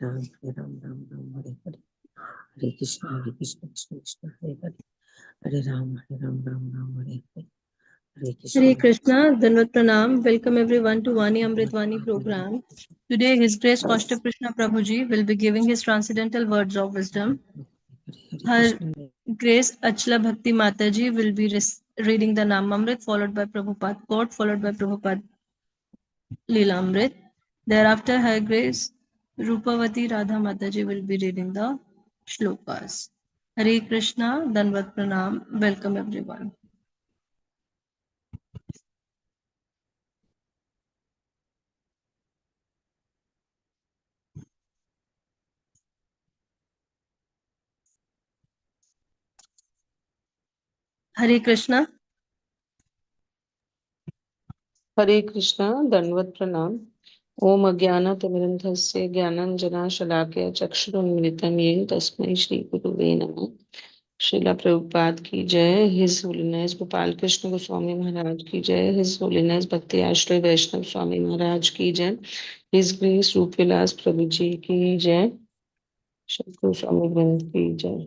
Ram, Hare Hare. Hare Krishna, Krishna, Hare Hare. Hare Ram, Ram, Hare Hare. Hare Hare Krishna. Krishna, Danvat Pranam. Welcome everyone to Vani Amritvani program. Today, His Grace Kaustubha Krishna Prabhuji will be giving his transcendental words of wisdom. Hare Her Krishna. Grace Achla Bhakti Mataji will be reading the Namamrit, followed by Prabhupada quote, followed by Prabhupada Leelamrit. Thereafter, Her Grace Rupavati Radha Mataji will be reading the shlokas. Hare Krishna, Danvat Pranam. Welcome everyone. Hare Krishna. हरे कृष्णा दंडवत प्रणाम ओम अज्ञानतिमिरन्धस्य ज्ञानाञ्जनशलाकया चक्षुरुन्मिलितं येन तस्मै श्री गुरुवे नमः। श्रीला प्रभुपाद की जय। His holiness Gopal Krishna Goswami महाराज की जय। हिज होलीनेस भक्ति आश्रय वैष्णव स्वामी महाराज की जय। हिज ग्रेस रूप विलास प्रभु जी की जय। श्री गोस्वामी वृंद की जय।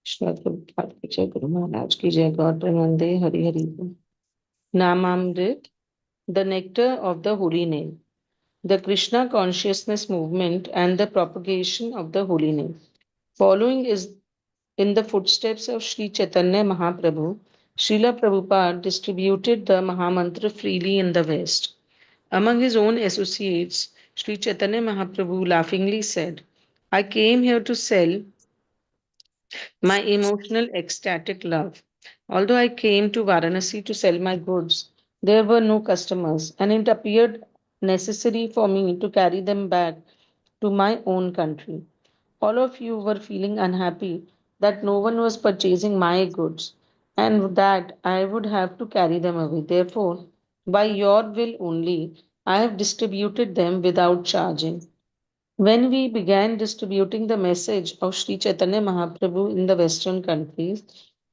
श्रीला प्रभुपाद की जय। गुरु महाराज की जय। गौर प्रेमानंदे हरि हरि बोल। नामामृत, the nectar of the holy name, the Krishna consciousness movement and the propagation of the holy name. Following is in the footsteps of Sri Chaitanya Mahaprabhu, Srila Prabhupada distributed the Mahamantra freely in the West. Among his own associates, Sri Chaitanya Mahaprabhu laughingly said, I came here to sell my emotional ecstatic love. Although I came to Varanasi to sell my goods, there were no customers, and it appeared necessary for me to carry them back to my own country. All of you were feeling unhappy that no one was purchasing my goods and that I would have to carry them away. Therefore, by your will only, I have distributed them without charging. When we began distributing the message of Sri Chaitanya Mahaprabhu in the Western countries,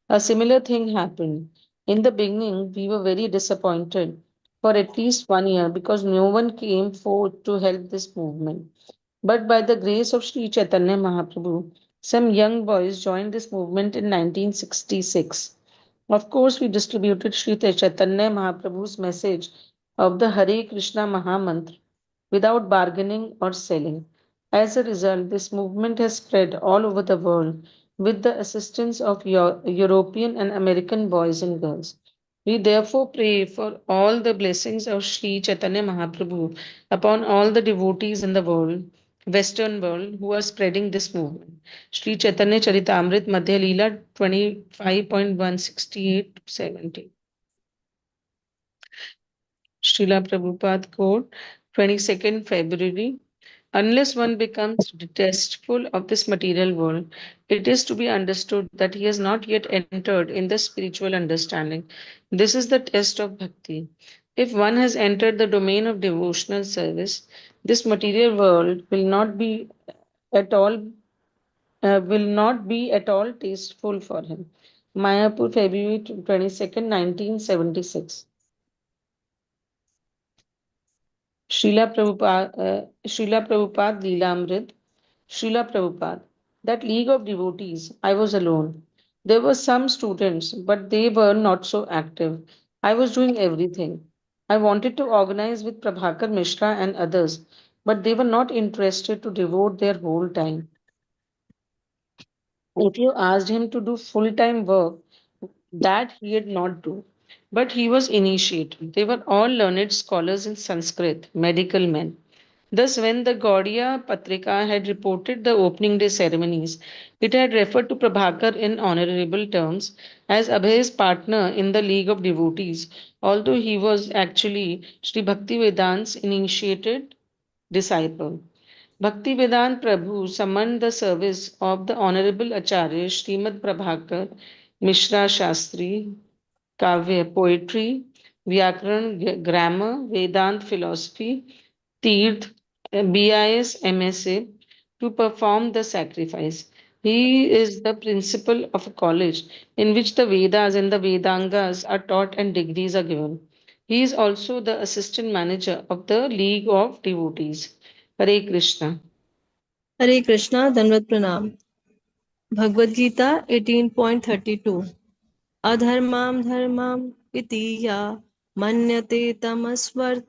a similar thing happened. In the beginning, we were very disappointed for at least 1 year because no one came forth to help this movement. But by the grace of Sri Chaitanya Mahaprabhu, some young boys joined this movement in 1966. Of course, we distributed Sri Chaitanya Mahaprabhu's message of the Hare Krishna Mahamantra without bargaining or selling. As a result, this movement has spread all over the world with the assistance of European and American boys and girls. We therefore pray for all the blessings of Sri Chaitanya Mahaprabhu upon all the devotees in the world, Western world, who are spreading this movement. Sri Chaitanya Charitamrit Madhya Leela 25.168 70. Srila Prabhupada quote 22nd February. Unless one becomes detestful of this material world, it is to be understood that he has not yet entered in the spiritual understanding. This is the test of bhakti. If one has entered the domain of devotional service, this material world at all will not be at all tasteful for him. Mayapur, February 22nd, 1976. Srila Prabhupada Leelamrit. Srila Prabhupada. That league of devotees, I was alone. There were some students, but they were not so active. I was doing everything. I wanted to organize with Prabhakar Mishra and others, but they were not interested to devote their whole time. If you asked him to do full time work, that he did not do. But he was initiated. They were all learned scholars in Sanskrit, medical men. Thus, when the Gaudiya Patrika had reported the opening day ceremonies, it had referred to Prabhakar in honorable terms as Abhay's partner in the League of Devotees, although he was actually Sri Bhaktivedant's initiated disciple. Bhaktivedant Prabhu summoned the service of the Honorable Acharya Srimad Prabhakar Mishra Shastri, Kavya poetry, Vyakaran grammar, Vedant philosophy, Tirth, BIS MSA to perform the sacrifice. He is the principal of a college in which the Vedas and the Vedangas are taught and degrees are given. He is also the assistant manager of the League of Devotees. Hare Krishna. Hare Krishna, Dandavat Pranam. Bhagavad Gita 18.32. Adharmam dharmam iti ya manyate tamasvrita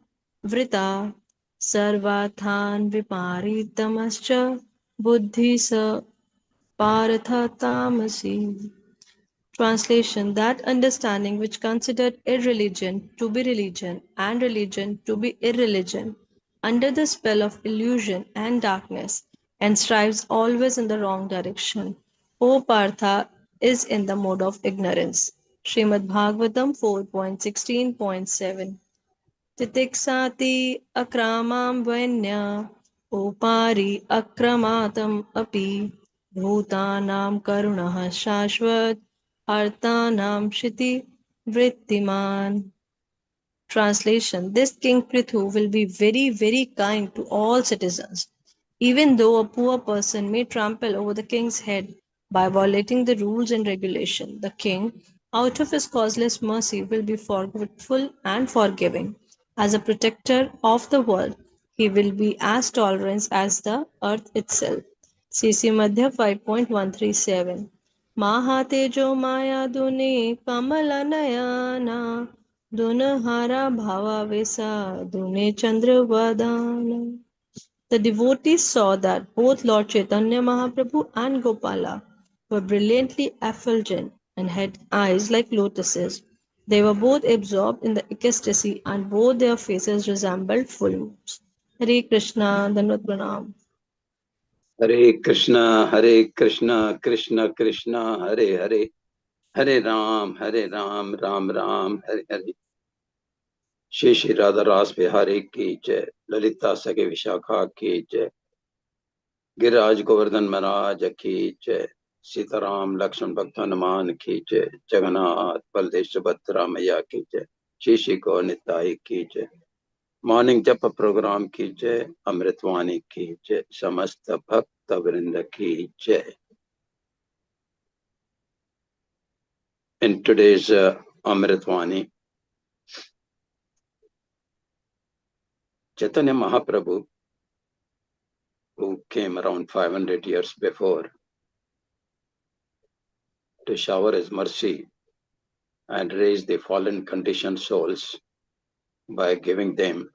sarvathan viparitamascha buddhi sa paratha tamasi. Translation: that understanding which considered irreligion to be religion and religion to be irreligion under the spell of illusion and darkness and strives always in the wrong direction, O Partha, is in the mode of ignorance. Srimad Bhagavatam 4.16.7. Titiksati akramam vanya upari akramatam api bhutanam karunah shashvat artanam shiti vrittiman. Translation: this King Prithu will be very, very kind to all citizens. Even though a poor person may trample over the king's head by violating the rules and regulation, the king, out of his causeless mercy, will be forgetful and forgiving. As a protector of the world, he will be as tolerant as the earth itself. CC Madhya 5.137. Mahatejo Maya Dune Kamala Nayana Dunahara Bhava Vesa Dune Chandra Vadana. The devotees saw that both Lord Chaitanya Mahaprabhu and Gopala were brilliantly effulgent and had eyes like lotuses. They were both absorbed in the ecstasy and both their faces resembled full moons. Hare Krishna, Dandavat Pranam. Hare Krishna, Krishna Krishna, Hare Hare, Hare Ram, Ram Ram, Hare Hare. Shri Radha Ras Bihari ki jai, Lalita Sake Vishakha ki jai, Giraj Govardhan Maharaj ki jai, Sitaram Lakshman Bhakta Hanuman ki jai, Jagannath Baldev Subhadra Maya ki jai, Shri Gaur Nitai ki jai. Morning Japa program ki jai, Amritvani ki jai, Samasta Bhakta Vrinda ki jai. In today's Amritvani, Chaitanya Mahaprabhu, who came around 500 years before to shower his mercy and raise the fallen conditioned souls by giving them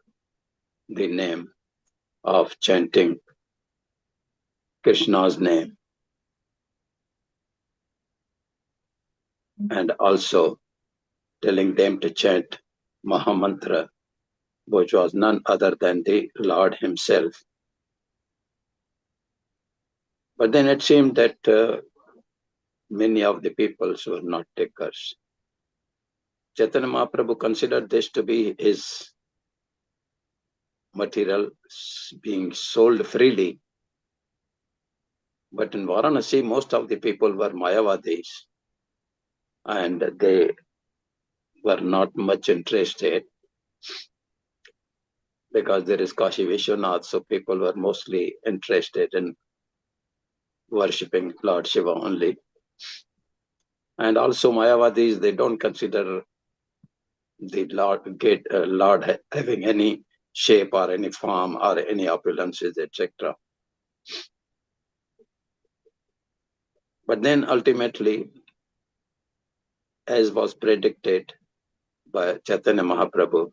the name of chanting Krishna's name, and also telling them to chant Mahamantra, which was none other than the Lord himself. But then it seemed that many of the peoples were not takers. Chaitanya Mahaprabhu considered this to be his material being sold freely. But in Varanasi, most of the people were Mayavadis, and they were not much interested because there is Kashi Vishwanath, so people were mostly interested in worshipping Lord Shiva only. And also Mayavadis, they don't consider the Lord having any shape or any form or any opulences, etc. But then ultimately, as was predicted by Chaitanya Mahaprabhu,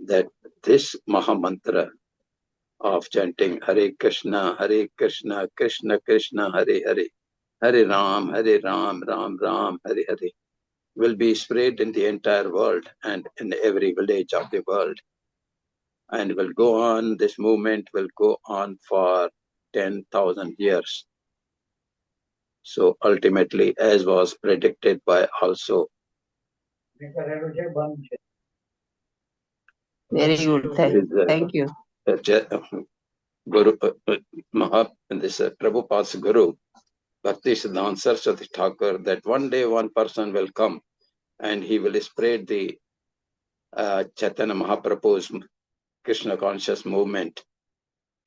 that this Mahamantra of chanting Hare Krishna, Krishna Krishna, Hare Hare, Hare Ram, Ram Ram, Hare Hare, will be spread in the entire world and in every village of the world. And will go on, this movement will go on for 10,000 years. So ultimately, as was predicted by also. Very good. Thank you. Guru, this Prabhupada's Guru, Bhakti Siddhanta Saraswati Thakur, that one day one person will come and he will spread the Chaitanya Mahaprabhu's Krishna conscious movement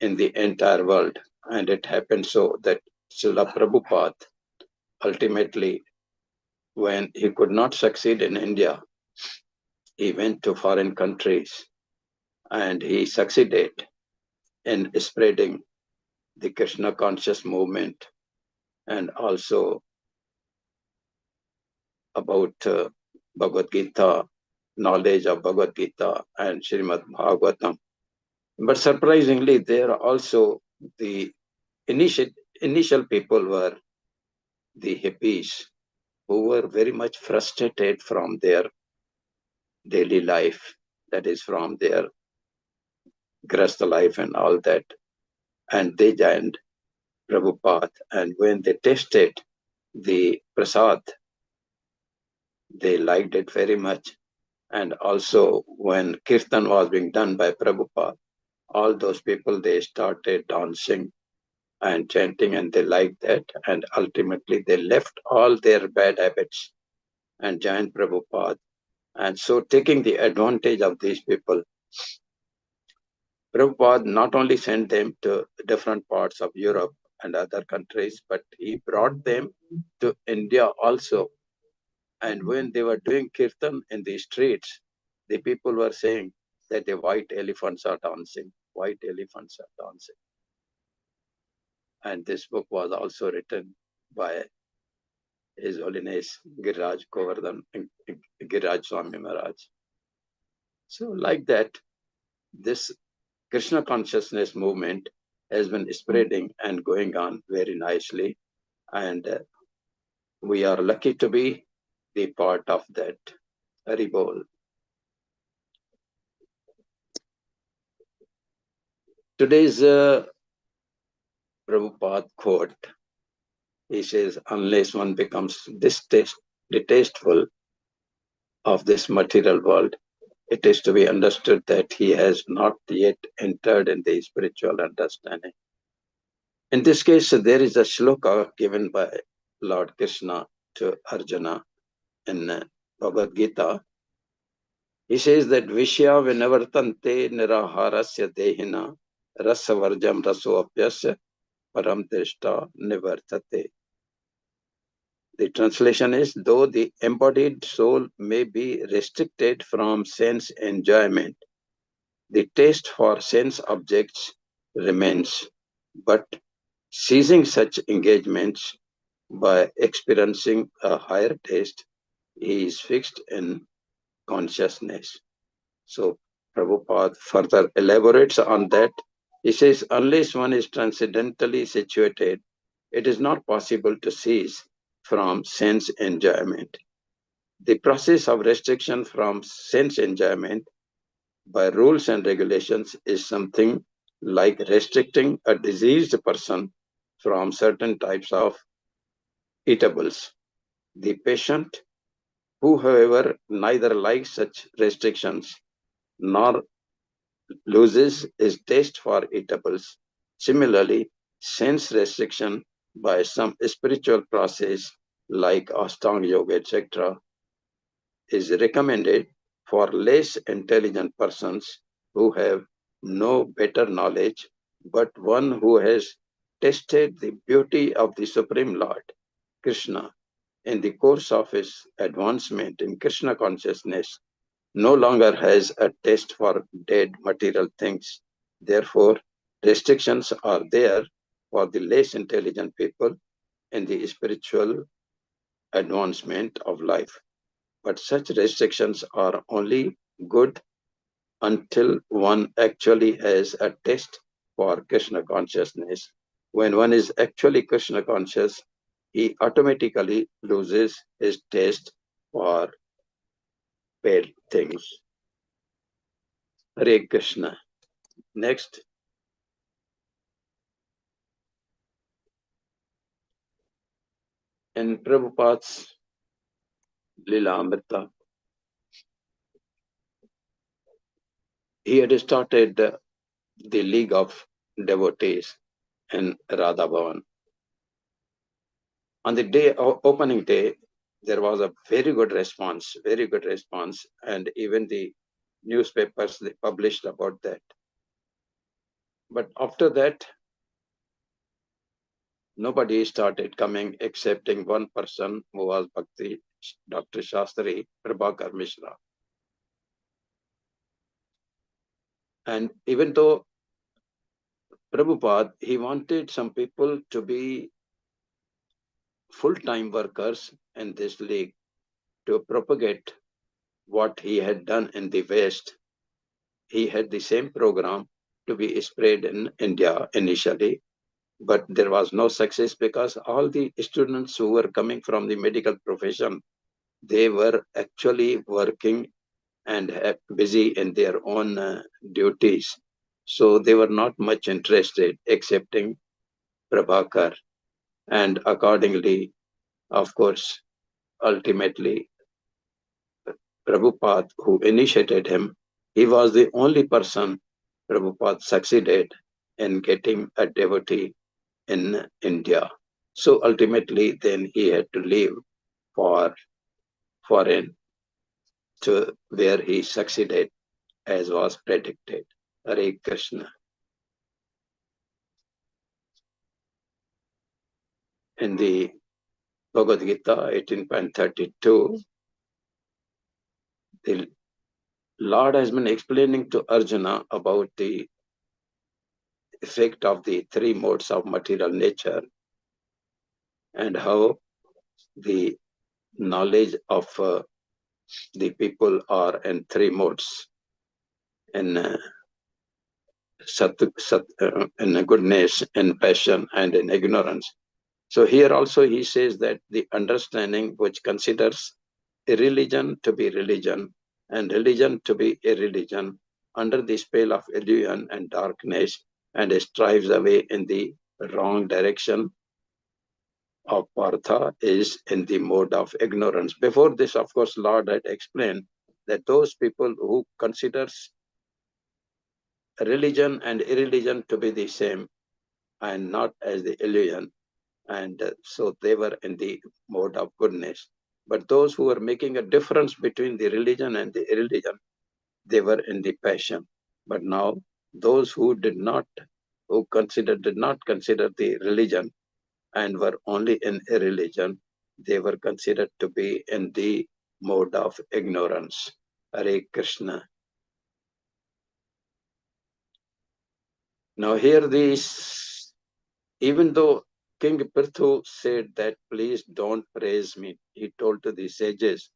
in the entire world. And it happened so that Srila Prabhupada, ultimately, when he could not succeed in India, he went to foreign countries and he succeeded in spreading the Krishna conscious movement, and also about Bhagavad Gita, knowledge of Bhagavad Gita and Srimad Bhagavatam. But surprisingly, there are also the initial people were the hippies who were very much frustrated from their daily life, that is from their grasta life and all that. And they joined Prabhupada. And when they tasted the prasad, they liked it very much. And also when kirtan was being done by Prabhupada, all those people, they started dancing and chanting, and they liked that. And ultimately they left all their bad habits and joined Prabhupada. And so taking the advantage of these people, Prabhupada not only sent them to different parts of Europe and other countries, but he brought them to India also. And when they were doing kirtan in the streets, the people were saying that the white elephants are dancing, white elephants are dancing. And this book was also written by His Holiness Giriraj Govardhan, Giriraj Swami Maharaj. So like that, this Krishna consciousness movement has been spreading and going on very nicely. And we are lucky to be the part of that. Hari Bol. Today's Prabhupada quote, he says, unless one becomes distasteful of this material world, it is to be understood that he has not yet entered in the spiritual understanding. In this case, there is a shloka given by Lord Krishna to Arjuna in Bhagavad Gita. He says that Vishya vinavartante niraharasya dehina rasavarjam rasoapyasya param drishta nivartate. The translation is, though the embodied soul may be restricted from sense enjoyment, the taste for sense objects remains, but ceasing such engagements by experiencing a higher taste, he is fixed in consciousness. So Prabhupada further elaborates on that. He says, unless one is transcendentally situated, it is not possible to cease from sense enjoyment. The process of restriction from sense enjoyment by rules and regulations is something like restricting a diseased person from certain types of eatables. The patient, who however neither likes such restrictions nor loses his taste for eatables, similarly, sense restriction by some spiritual process like Ashtanga Yoga, etc., is recommended for less intelligent persons who have no better knowledge, but one who has tasted the beauty of the Supreme Lord, Krishna, in the course of his advancement in Krishna consciousness, no longer has a taste for dead material things. Therefore, restrictions are there for the less intelligent people in the spiritual advancement of life. But such restrictions are only good until one actually has a taste for Krishna consciousness. When one is actually Krishna conscious, he automatically loses his taste for bad things. Hare Krishna. Next. In Prabhupada's Lila Amrita, he had started the League of Devotees in Radha Bhavan. On the day, opening day, there was a very good response, and even the newspapers, they published about that. But after that, nobody started coming excepting one person who was Bhakti, Dr. Shastri Prabhakar Mishra. And even though Prabhupada, he wanted some people to be full-time workers in this league to propagate what he had done in the West. He had the same program to be spread in India initially, but there was no success because all the students who were coming from the medical profession, they were actually working and busy in their own duties. So they were not much interested, excepting Prabhakar. And accordingly, of course, ultimately, Prabhupada, who initiated him, he was the only person Prabhupada succeeded in getting a devotee in India. So ultimately, then he had to leave for foreign to where he succeeded as was predicted. Hare Krishna. In the Bhagavad Gita 18.32, the Lord has been explaining to Arjuna about the effect of the three modes of material nature and how the knowledge of the people are in three modes in in goodness, in passion, and in ignorance. So here also he says that the understanding which considers a religion to be religion and religion to be a religion under the spell of illusion and darkness and strives away in the wrong direction of Partha is in the mode of ignorance. Before this, of course, Lord had explained that those people who considers religion and irreligion to be the same and not as the illusion, and so they were in the mode of goodness. But those who were making a difference between the religion and the irreligion, they were in the passion. But now those who did not consider the religion and were only in a religion, they were considered to be in the mode of ignorance. Hare Krishna. Now here these, even though King Prithu said that, please don't praise me, he told to the sages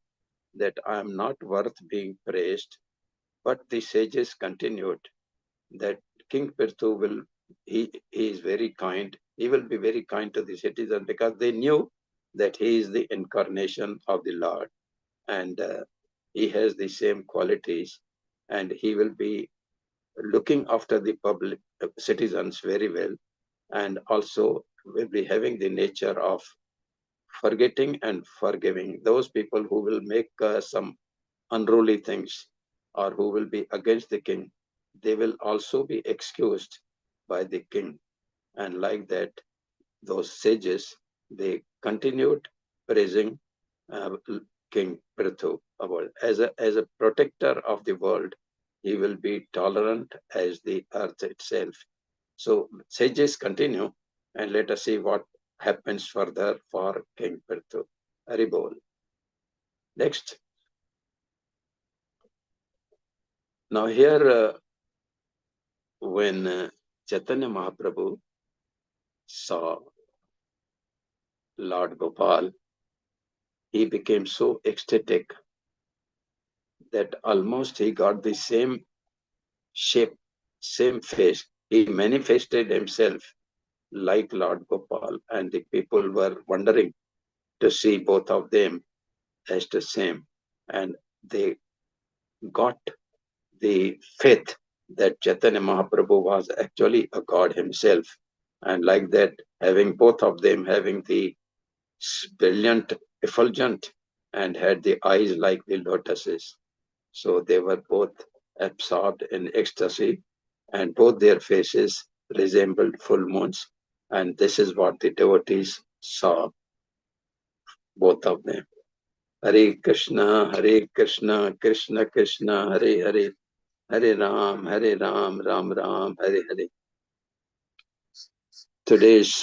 that I am not worth being praised. But the sages continued that King Prithu he is very kind. He will be very kind to the citizens because they knew that he is the incarnation of the Lord and he has the same qualities and he will be looking after the public citizens very well and also will be having the nature of forgetting and forgiving those people who will make some unruly things or who will be against the king. They will also be excused by the king. And like that, those sages, they continued praising King Prithu about as a protector of the world. He will be tolerant as the earth itself. So sages continue, and let us see what happens further for King Prithu. Haribol. Next. Now here, when Chaitanya Mahaprabhu saw Lord Gopal, he became so ecstatic that almost he got the same shape, same face. He manifested himself like Lord Gopal, and the people were wondering to see both of them as the same. And they got the faith that Chaitanya Mahaprabhu was actually a God himself. And like that, having both of them having the brilliant effulgent and had the eyes like the lotuses. So they were both absorbed in ecstasy and both their faces resembled full moons. And this is what the devotees saw, both of them. Hare Krishna, Krishna Krishna, Hare Hare, Hare Ram, Ram Ram, Hare Hare. Today's